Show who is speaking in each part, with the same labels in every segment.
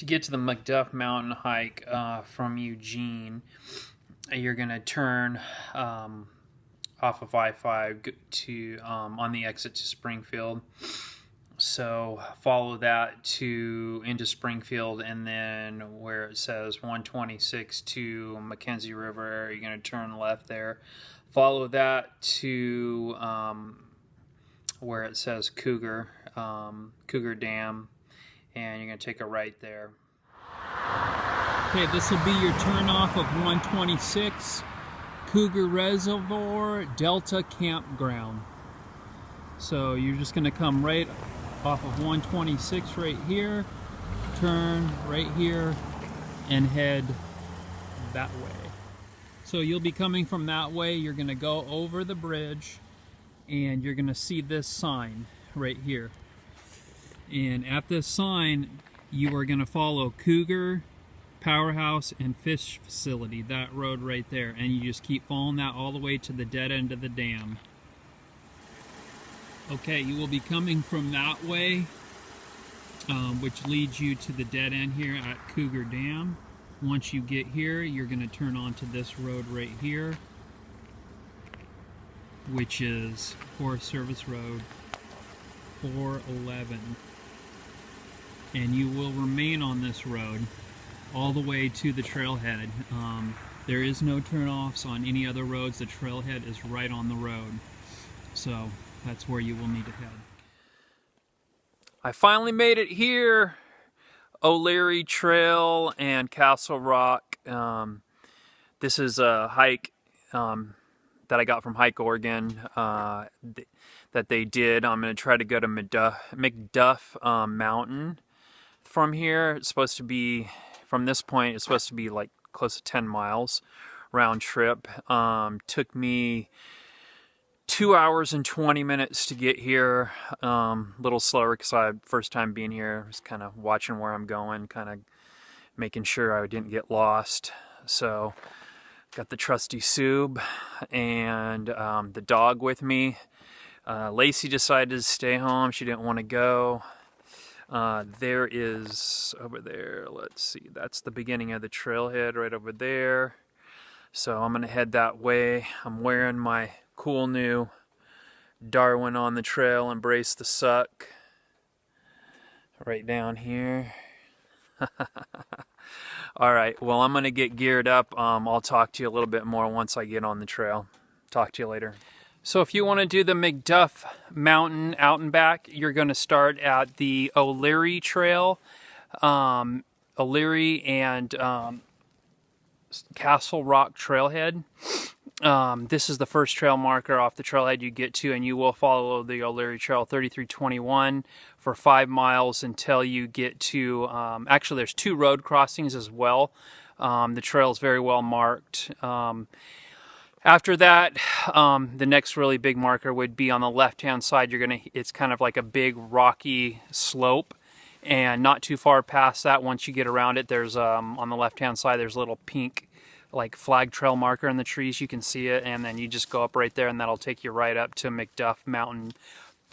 Speaker 1: To get to the Macduff Mountain Hike from Eugene, you're going to turn off of I-5 to on the exit to Springfield. So follow that into Springfield, and then where it says 126 to Mckenzie River, you're going to turn left there. Follow that to where it says Cougar Dam, and you're going to take a right there.
Speaker 2: Okay, this will be your turn off of 126, Cougar Reservoir, Delta Campground. So you're just going to come right off of 126 right here, turn right here, and head that way. So you'll be coming from that way. You're going to go over the bridge, and you're going to see this sign right here. And at this sign, you are going to follow Cougar Powerhouse and Fish Facility, that road right there, and you just keep following that all the way to the dead end of the dam. Okay, you will be coming from that way, which leads you to the dead end here at Cougar Dam. Once you get here, you're going to turn onto this road right here, which is Forest Service Road 411. And you will remain on this road all the way to the trailhead. There is no turnoffs on any other roads. The trailhead is right on the road. So that's where you will need to head.
Speaker 1: I finally made it here. O'Leary Trail and Castle Rock. This is a hike that I got from Hike Oregon that they did. I'm going to try to go to Macduff Mountain from here. It's supposed to be, from this point, it's supposed to be like close to 10 miles round trip. Took me 2 hours and 20 minutes to get here. A little slower because I first time being here. I was kind of watching where I'm going, kind of making sure I didn't get lost. So got the trusty Sub and the dog with me. Lacey decided to stay home. She didn't want to go. There is over there, let's see, that's the beginning of the trailhead right over there. So I'm gonna head that way. I'm wearing my cool new Darwin on the Trail Embrace the Suck right down here. All right, well, I'm gonna get geared up. I'll talk to you a little bit more once I get on the trail. Talk to you later. So if you want to do the Macduff Mountain out and back, you're going to start at the O'Leary Trail, O'Leary and Castle Rock Trailhead. This is the first trail marker off the trailhead you get to, and you will follow the O'Leary Trail 3321 for 5 miles until you get to, actually there's 2 road crossings as well. The trail is very well marked. After that, the next really big marker would be on the left-hand side. It's kind of like a big rocky slope, and not too far past that, once you get around it, there's on the left-hand side, there's a little pink like flag trail marker in the trees. You can see it, and then you just go up right there, and that'll take you right up to Macduff Mountain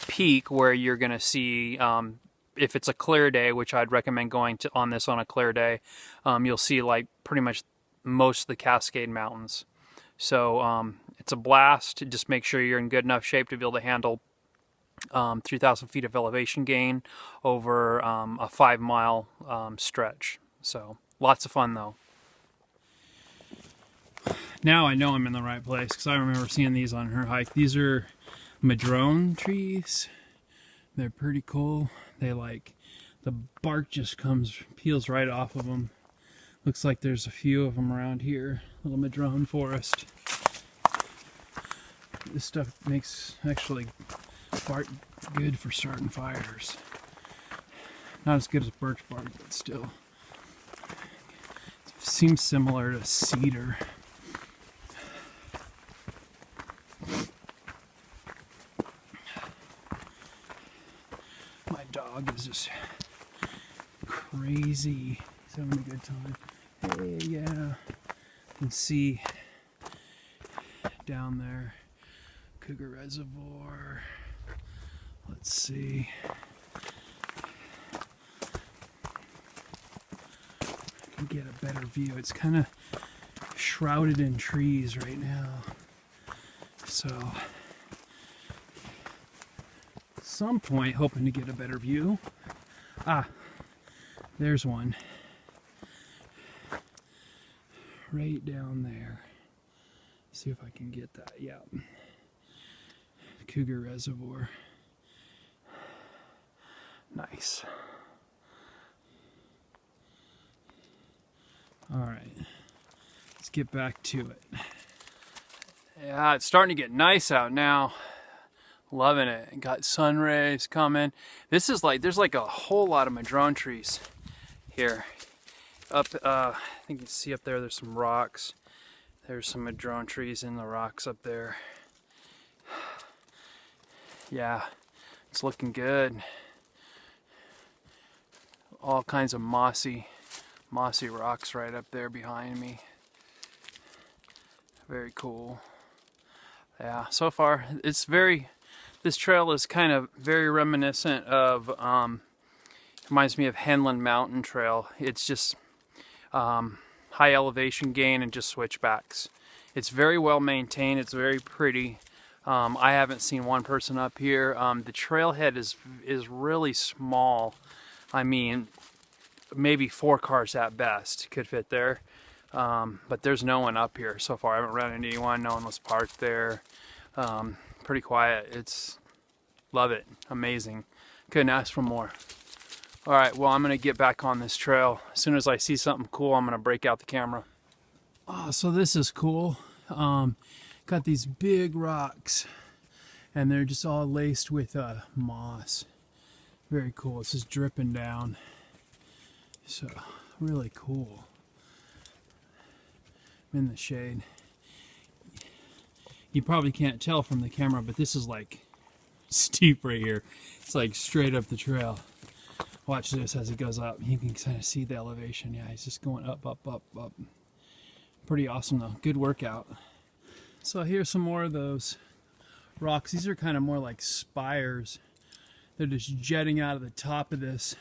Speaker 1: Peak, where you're going to see, if it's a clear day, which I'd recommend going to on this on a clear day, you'll see like pretty much most of the Cascade Mountains. So it's a blast. Just make sure you're in good enough shape to be able to handle 3,000 feet of elevation gain over a 5 mile stretch. So lots of fun though.
Speaker 2: Now I know I'm in the right place because I remember seeing these on her hike. These are madrone trees. They're pretty cool. They the bark just peels right off of them. Looks like there's a few of them around here. Little madrone forest. This stuff makes actually bark good for starting fires. Not as good as birch bark, but still. It seems similar to cedar. My dog is just crazy. He's having a good time. Hey, yeah. You can see down there, Cougar Reservoir. Let's see. get a better view. It's kind of shrouded in trees right now. So, at some point, hoping to get a better view. Ah, there's one. Right down there. See if I can get that. Yeah. Cougar Reservoir. Nice. All right. Let's get back to it. Yeah, it's starting to get nice out now. Loving it. Got sun rays coming. This is like, there's like a whole lot of madrone trees here. Up, I think you can see up there, there's some rocks. There's some madrone trees in the rocks up there. Yeah, it's looking good. All kinds of mossy rocks right up there behind me. Very cool. Yeah, so far it's this trail is kind of very reminiscent of, reminds me of Henland Mountain Trail. It's just high elevation gain and just switchbacks. It's very well maintained. It's very pretty. I haven't seen one person up here. The trailhead is really small. I mean, maybe 4 cars at best could fit there. But there's no one up here so far. I haven't run into anyone. No one was parked there. Pretty quiet. Love it. Amazing. Couldn't ask for more. All right, well, I'm going to get back on this trail. As soon as I see something cool, I'm going to break out the camera. Oh, so this is cool. Got these big rocks, and they're just all laced with moss. Very cool. This is dripping down. So, really cool. I'm in the shade. You probably can't tell from the camera, but this is like steep right here. It's like straight up the trail. Watch this as it goes up. You can kind of see the elevation. Yeah, it's just going up, up, up, up. Pretty awesome though. Good workout. So here's some more of those rocks. These are kind of more like spires. They're just jetting out of the top of this.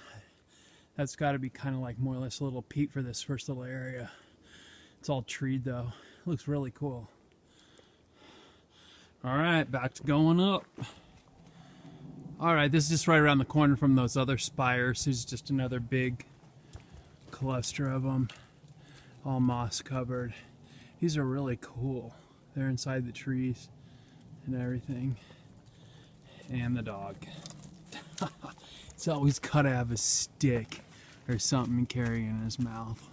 Speaker 2: That's got to be kind of like more or less a little peak for this first little area. It's all treed though. Looks really cool. All right, back to going up. All right, this is just right around the corner from those other spires. There's just another big cluster of them, all moss covered. These are really cool. They're inside the trees and everything. And the dog. It's always cut out of a stick or something carrying in his mouth.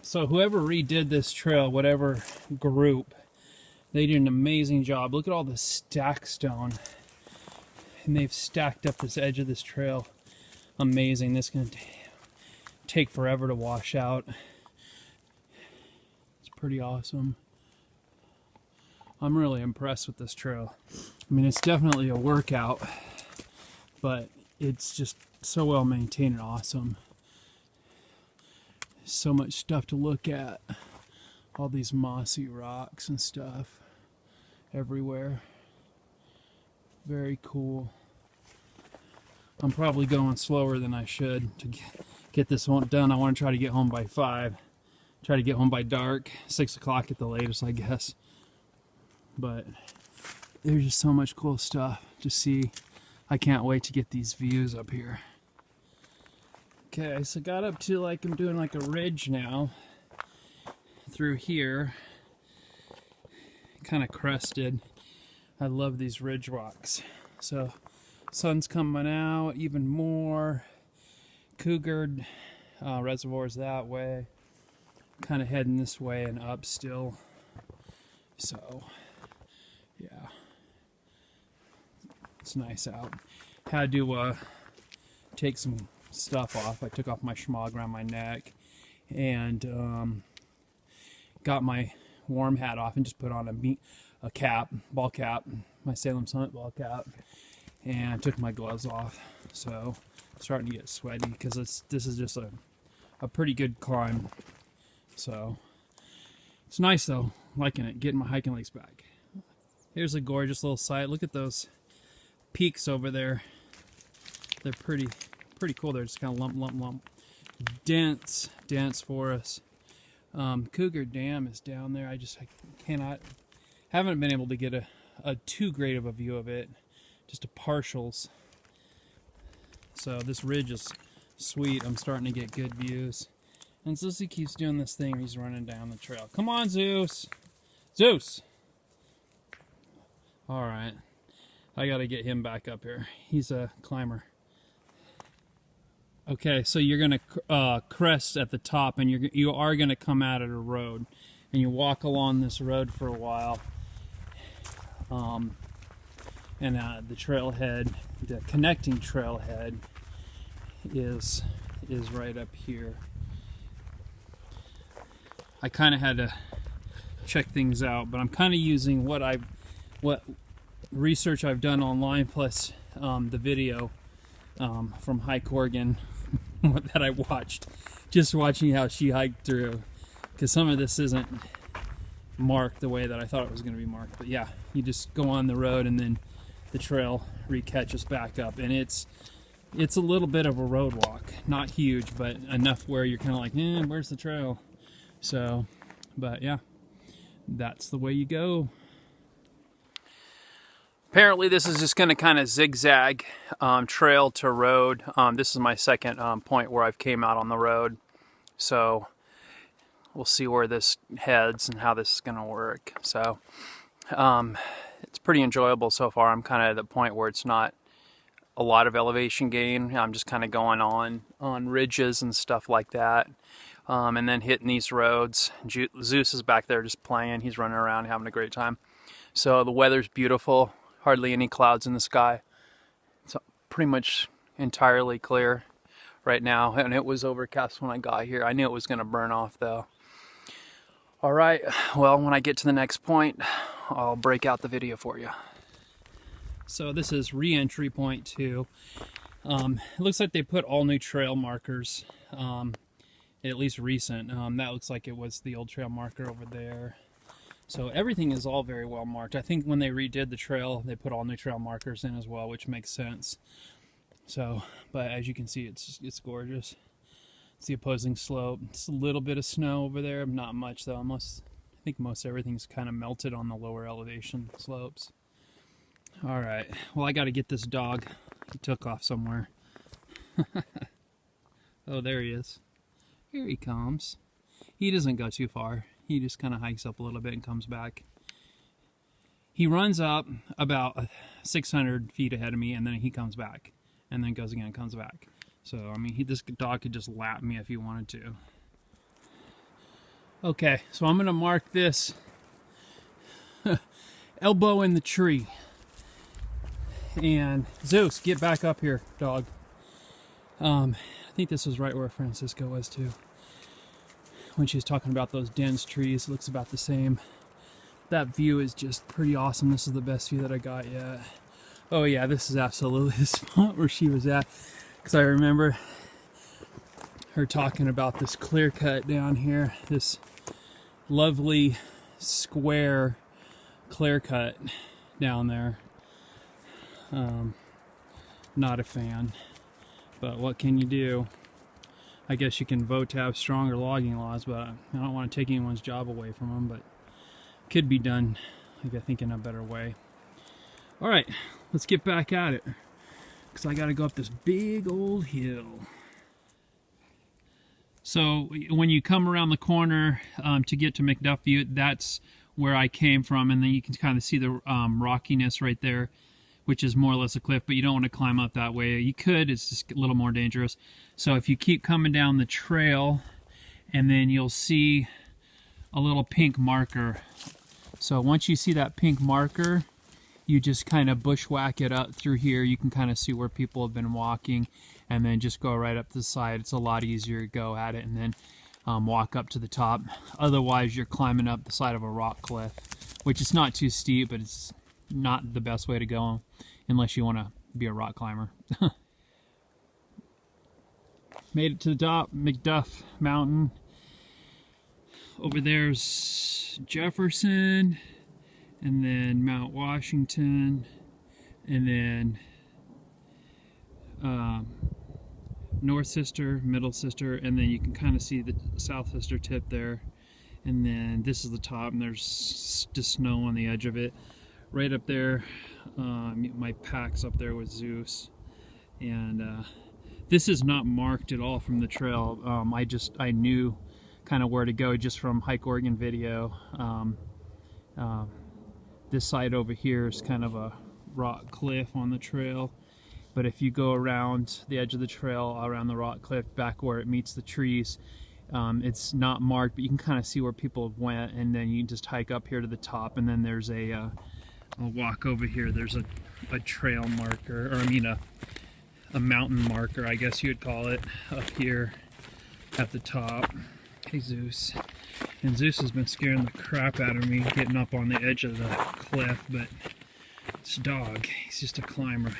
Speaker 2: So whoever redid this trail, whatever group, they did an amazing job. Look at all the stack stone. And they've stacked up this edge of this trail. Amazing. This is going to take forever to wash out. It's pretty awesome. I'm really impressed with this trail. I mean, it's definitely a workout, but it's just so well maintained and awesome. So much stuff to look at. All these mossy rocks and stuff everywhere. Very cool. I'm probably going slower than I should to get this one done. I want to try to get home by 5. Try to get home by dark, 6 o'clock at the latest, I guess. But there's just so much cool stuff to see. I can't wait to get these views up here. Okay, so got up to like, I'm doing like a ridge now through here. Kind of crested. I love these ridge rocks. So sun's coming out even more. Cougar reservoirs that way. Kind of heading this way and up still. So yeah, it's nice out. Had to take some stuff off. I took off my schmog around my neck and got my warm hat off and just put on a cap, ball cap, my Salem Summit ball cap, and took my gloves off. So I'm starting to get sweaty because this is just a pretty good climb. So it's nice though, liking it, getting my hiking legs back. Here's a gorgeous little site. Look at those peaks over there. They're pretty cool. They're just kind of lump. dense forest. Cougar Dam is down there. I haven't been able to get a too great of a view of it, just a partials. So this ridge is sweet. I'm starting to get good views. And Zeusy keeps doing this thing where he's running down the trail. Come on, Zeus! Zeus! Alright. I gotta get him back up here. He's a climber. Okay, so you're gonna crest at the top, and you are gonna come out at a road, and you walk along this road for a while. And the trailhead, the connecting trailhead, is right up here. I kind of had to check things out, but I'm kind of using what research I've done online plus the video from Hike Oregon that I watched, just watching how she hiked through, because some of this isn't marked the way that I thought it was going to be marked. But yeah, you just go on the road and then the trail re-catches back up, and it's a little bit of a road walk, not huge, but enough where you're kind of like, where's the trail? So, but yeah, that's the way you go.
Speaker 1: Apparently this is just going to kind of zigzag trail to road. This is my second point where I've came out on the road. So we'll see where this heads and how this is going to work. So it's pretty enjoyable so far. I'm kind of at the point where it's not a lot of elevation gain. I'm just kind of going on ridges and stuff like that. And then hitting these roads. Zeus is back there just playing. He's running around having a great time. So the weather's beautiful. Hardly any clouds in the sky. It's pretty much entirely clear right now, and it was overcast when I got here. I knew it was going to burn off though. All right, well, when I get to the next point, I'll break out the video for you.
Speaker 2: So this is re-entry point 2. It looks like they put all new trail markers, at least recent. That looks like it was the old trail marker over there. So everything is all very well marked. I think when they redid the trail, they put all new trail markers in as well, which makes sense. So, but as you can see, it's gorgeous. It's the opposing slope. It's a little bit of snow over there, not much though. I think most everything's kind of melted on the lower elevation slopes. All right, well, I got to get this dog. He took off somewhere. Oh, there he is. Here he comes. He doesn't go too far. He just kind of hikes up a little bit and comes back. He runs up about 600 feet ahead of me, and then he comes back, and then goes again and comes back. So, I mean, this dog could just lap me if he wanted to. Okay, so I'm going to mark this elbow in the tree. And Zeus, get back up here, dog. I think this was right where Francisco was too. When she was talking about those dense trees, it looks about the same. That view is just pretty awesome. This is the best view that I got yet. Oh yeah, this is absolutely the spot where she was at. Because I remember her talking about this clear cut down here. This lovely square clear cut down there. Not a fan. But what can you do? I guess you can vote to have stronger logging laws, but I don't want to take anyone's job away from them, but it could be done, I think, in a better way. All right, let's get back at it, because I got to go up this big old hill. So when you come around the corner to get to Macduff View, that's where I came from, and then you can kind of see the rockiness right there, which is more or less a cliff, but you don't want to climb up that way. You could, it's just a little more dangerous. So if you keep coming down the trail, and then you'll see a little pink marker. So once you see that pink marker, you just kind of bushwhack it up through here. You can kind of see where people have been walking, and then just go right up to the side. It's a lot easier to go at it, and then walk up to the top. Otherwise, you're climbing up the side of a rock cliff, which is not too steep, but it's not the best way to go unless you want to be a rock climber. Made it to the top, Macduff Mountain. Over there's Jefferson, and then Mount Washington, and then North Sister, Middle Sister, and then you can kind of see the South Sister tip there. And then this is the top, and there's just snow on the edge of it. Right up there, my pack's up there with Zeus. And this is not marked at all from the trail. I knew kind of where to go just from Hike Oregon video. This side over here is kind of a rock cliff on the trail. But if you go around the edge of the trail, around the rock cliff, back where it meets the trees, it's not marked, but you can kind of see where people went, and then you just hike up here to the top, and then there's I'll walk over here. There's a trail marker, or I mean a mountain marker, I guess you would call it, up here at the top. Hey Zeus. And Zeus has been scaring the crap out of me getting up on the edge of the cliff, but this dog, he's just a climber.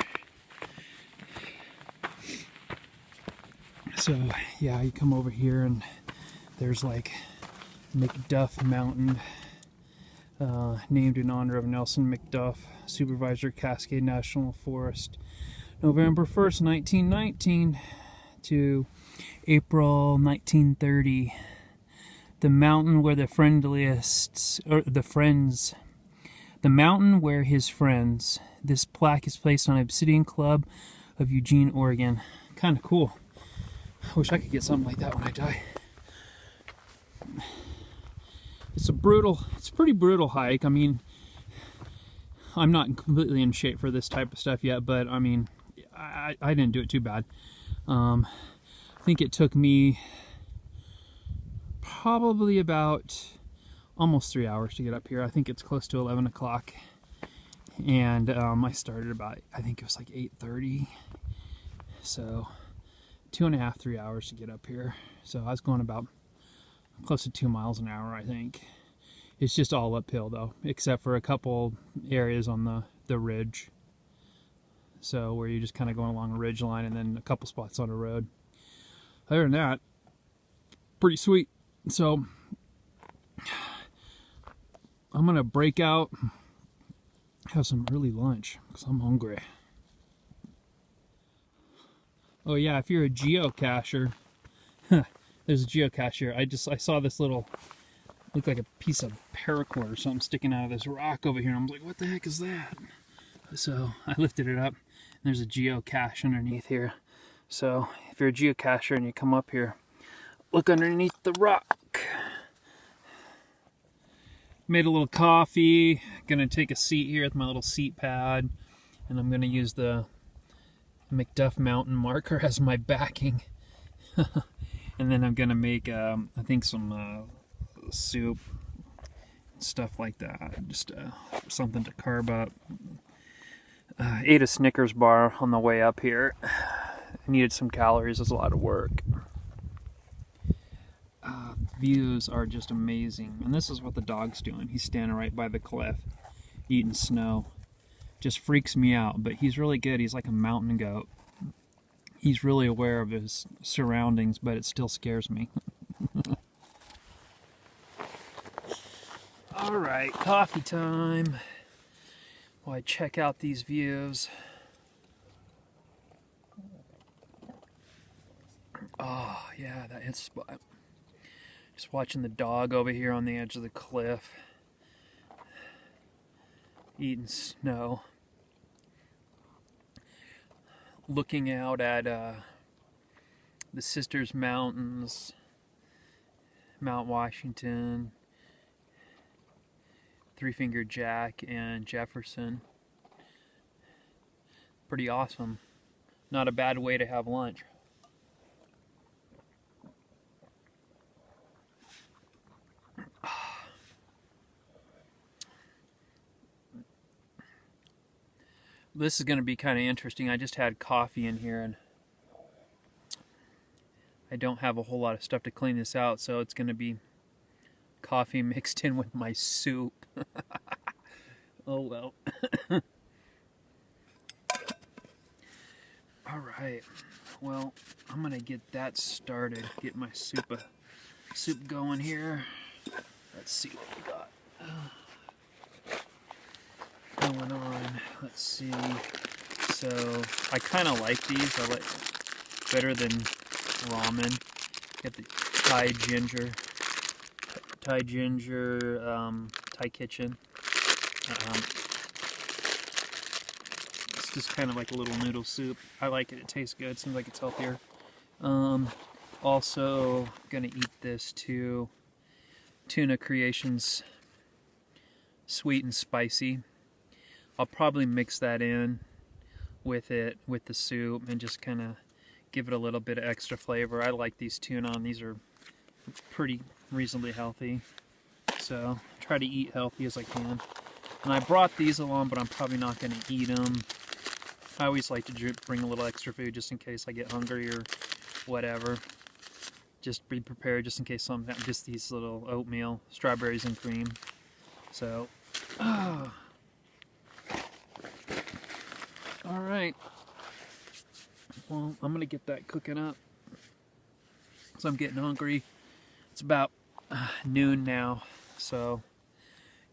Speaker 2: So yeah, you come over here and there's like Macduff Mountain, named in honor of Nelson Macduff, Supervisor, Cascade National Forest, November 1st, 1919 to April 1930. The mountain where the friendliest, or the friends, the mountain where his friends. This plaque is placed on Obsidian Club of Eugene, Oregon. Kind of cool. I wish I could get something like that when I die. It's a pretty brutal hike. I mean, I'm not completely in shape for this type of stuff yet, but I mean, I didn't do it too bad. I think it took me probably about almost 3 hours to get up here. I think it's close to 11 o'clock. And I started about, I think it was like 8:30. So 2.5, 3 hours to get up here. So I was going about close to 2 miles an hour, I think. It's just all uphill though, except for a couple areas on the ridge. So where you're just kind of going along a ridge line, and then a couple spots on a road. Other than that, pretty sweet. So I'm gonna break out, have some early lunch because I'm hungry. Oh yeah, if you're a geocacher, there's a geocache here. I saw this little, looked like a piece of paracord or something sticking out of this rock over here. And I was like, what the heck is that? So I lifted it up, and there's a geocache underneath here. So if you're a geocacher and you come up here, look underneath the rock. Made a little coffee. Gonna take a seat here with my little seat pad, and I'm gonna use the Macduff Mountain marker as my backing. And then I'm gonna make I think some soup, stuff like that, just something to carb up. Ate a Snickers bar on the way up here. I needed some calories. It's a lot of work. Views are just amazing, and this is what the dog's doing. He's standing right by the cliff eating snow. Just freaks me out, but he's really good. He's like a mountain goat. He's really aware of his surroundings, but it still scares me. All right, coffee time. While I check out these views. Oh yeah, that hits spot. Just watching the dog over here on the edge of the cliff, eating snow. Looking out at the Sisters Mountains, Mount Washington, Three Finger Jack, and Jefferson. Pretty awesome. Not a bad way to have lunch. This is going to be kind of interesting. I just had coffee in here, and I don't have a whole lot of stuff to clean this out, so it's going to be coffee mixed in with my soup. Oh well. All right. Well, I'm going to get that started. Get my soup going here. Let's see what we got going on. Let's see. So I kind of like these. I like better than
Speaker 1: ramen. Got the Thai ginger, Thai kitchen. It's just kind of like a little noodle soup. I like it. It tastes good. Seems like it's healthier. Also gonna eat this too. Tuna Creations sweet and spicy. I'll probably mix that in with the soup and just kind of give it a little bit of extra flavor. I like these tuna, and these are pretty reasonably healthy, so try to eat healthy as I can. And I brought these along, but I'm probably not going to eat them. I always like to bring a little extra food just in case I get hungry or whatever. Just be prepared just in case something happens. Just these little oatmeal, strawberries and cream. So, all right. Well, I'm gonna get that cooking up. So I'm getting hungry. It's about noon now, so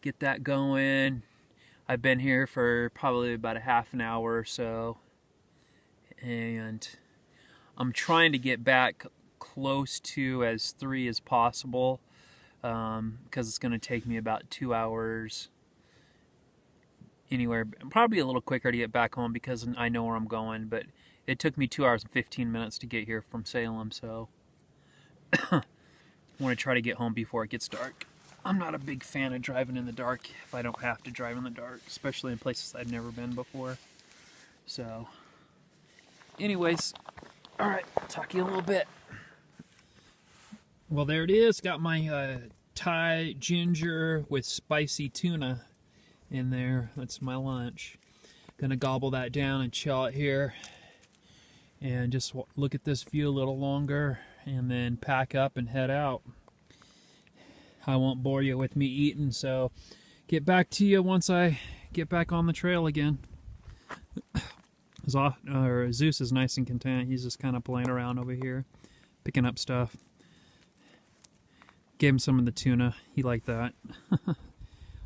Speaker 1: get that going. I've been here for probably about a half an hour or so, and I'm trying to get back close to as 3 as possible, because it's going to take me about 2 hours anywhere, probably a little quicker to get back home because I know where I'm going, but it took me 2 hours and 15 minutes to get here from Salem, so I want to try to get home before it gets dark. I'm not a big fan of driving in the dark if I don't have to drive in the dark, especially in places I've never been before. So, anyways, all right, talk to you a little bit. Well, there it is. Got my Thai ginger with spicy tuna in there. That's my lunch. Gonna gobble that down and chill out here and just look at this view a little longer and then pack up and head out. I won't bore you with me eating, so get back to you once I get back on the trail again. Zeus is nice and content. He's just kind of playing around over here, picking up stuff. Gave him some of the tuna. He liked that.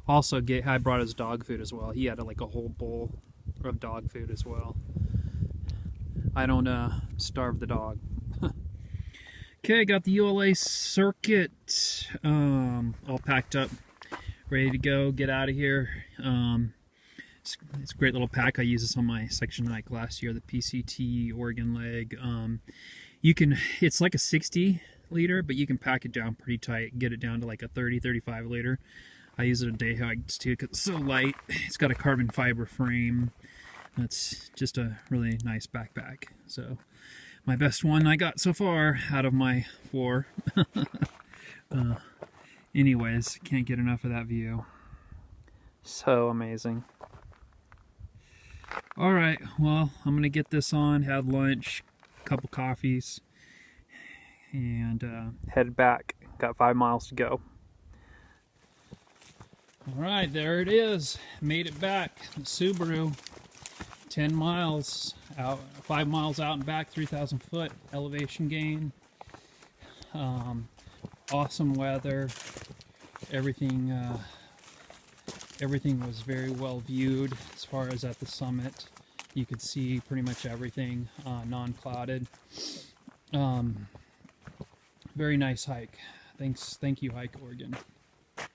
Speaker 1: Also, I brought his dog food as well. He had like a whole bowl of dog food as well. I don't starve the dog. Okay, got the ULA circuit all packed up, ready to go, get out of here. It's a great little pack. I used this on my section hike last year, the PCT Oregon leg. It's like a 60 liter, but you can pack it down pretty tight, get it down to like a 30-35 liter. I use it on day hikes too because it's so light. It's got a carbon fiber frame. It's just a really nice backpack. So my best one I got so far out of my 4. Anyways, can't get enough of that view. So amazing. All right, well, I'm gonna get this on, have lunch, a couple coffees, and head back. Got 5 miles to go. All right, there it is. Made it back. Subaru. 10 miles out, 5 miles out and back, 3,000 foot elevation gain. Awesome weather. Everything was very well viewed as far as at the summit. You could see pretty much everything, non-clouded. Very nice hike. Thank you, Hike Oregon. I'm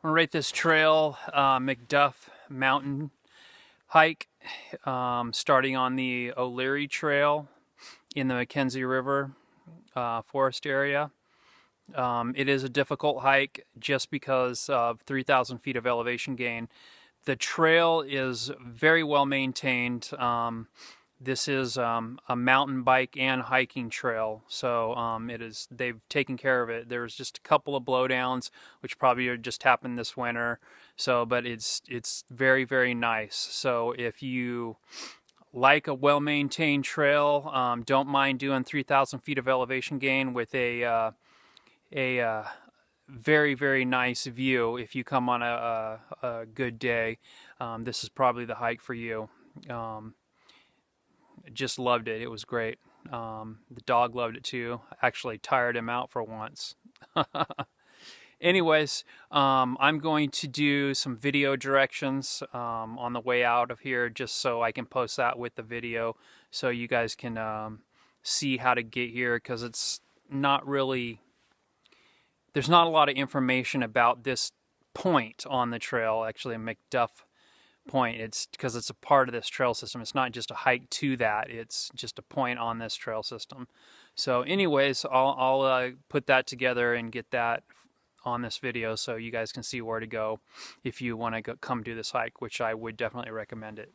Speaker 1: gonna rate this trail, Macduff Mountain Hike, starting on the O'Leary Trail in the Mckenzie River forest area. It is a difficult hike just because of 3,000 feet of elevation gain. The trail is very well maintained. This is a mountain bike and hiking trail, so they've taken care of it. There's just a couple of blowdowns, which probably just happened this winter. So, but it's very, very nice. So if you like a well-maintained trail, don't mind doing 3,000 feet of elevation gain with a very, very nice view. If you come on a good day, this is probably the hike for you. Just loved it. It was great. The dog loved it too. Actually tired him out for once. Anyways, I'm going to do some video directions on the way out of here, just so I can post that with the video, so you guys can see how to get here, because it's not really, there's not a lot of information about this point on the trail, actually a Macduff point. It's because it's a part of this trail system. It's not just a hike to that, it's just a point on this trail system. So anyways, I'll put that together and get that on this video so you guys can see where to go if you want to come do this hike, which I would definitely recommend it.